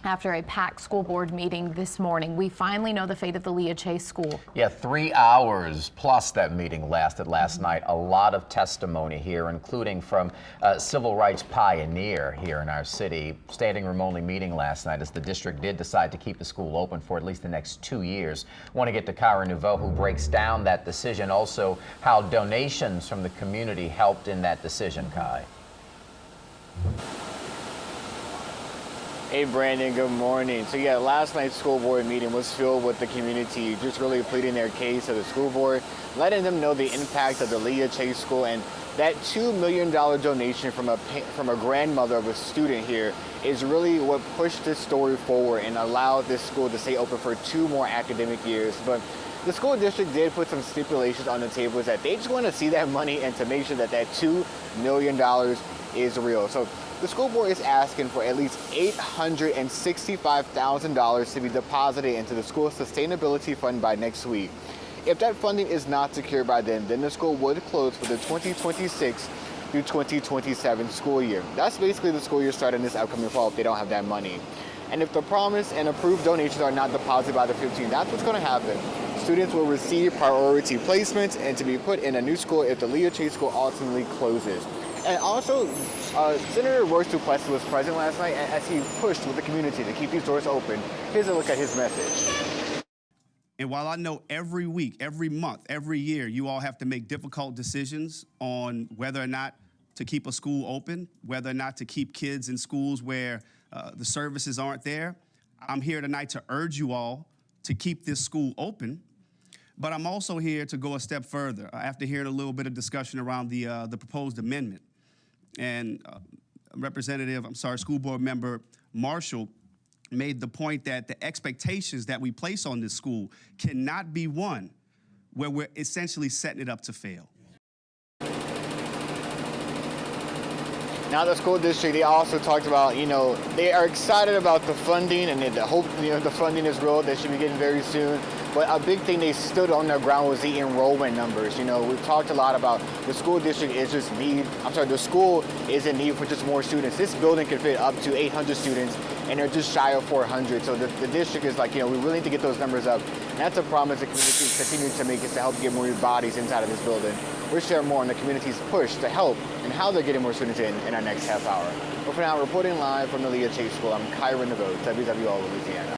After a packed school board meeting this morning, we finally know the fate of the Leah Chase School. Yeah, 3 hours plus that meeting lasted last night. A lot of testimony here, including from a civil rights pioneer here in our city. Standing room only meeting last night as the district did decide to keep the school open for at least the next 2 years. Want to get to Kyra Nouveau, who breaks down that decision, also how donations from the community helped in that decision, Kai. Hey Brandon, good morning. So yeah, last night's school board meeting was filled with the community just really pleading their case to the school board, letting them know the impact of the Leah Chase School, and that $2 million donation from a grandmother of a student here is really what pushed this story forward and allowed this school to stay open for 2 more academic years. But the school district did put some stipulations on the table that they just want to see that money and to make sure that that $2 million is real. So the school board is asking for at least $865,000 to be deposited into the school sustainability fund by next week. If that funding is not secured by then the school would close for the 2026 through 2027 school year. That's basically the school year starting this upcoming fall if they don't have that money. And if the promised and approved donations are not deposited by the 15th, that's what's going to happen. Students will receive priority placements and to be put in a new school if the Leah Chase School ultimately closes. And also, Senator Royce Duplessis was present last night as he pushed with the community to keep these doors open. Here's a look at his message. And while I know every week, every month, every year, you all have to make difficult decisions on whether or not to keep a school open, whether or not to keep kids in schools where the services aren't there, I'm here tonight to urge you all to keep this school open. But I'm also here to go a step further after hearing a little bit of discussion around the proposed amendment. And school board member Marshall made the point that the expectations that we place on this school cannot be one where we're essentially setting it up to fail. Now the school district, they also talked about, they are excited about the funding and they hope, the funding is real. They should be getting very soon. But a big thing they stood on their ground was the enrollment numbers. We've talked a lot about the school district is just the school is in need for just more students. This building can fit up to 800 students and they're just shy of 400. So the district is like, we really need to get those numbers up. And that's a promise the community is continuing to make, is to help get more bodies inside of this building. We'll share more on the community's push to help and how they're getting more students in our next half hour. But for now, reporting live from the Leah Chase School, I'm Kyra Nouveau, WWL Louisiana.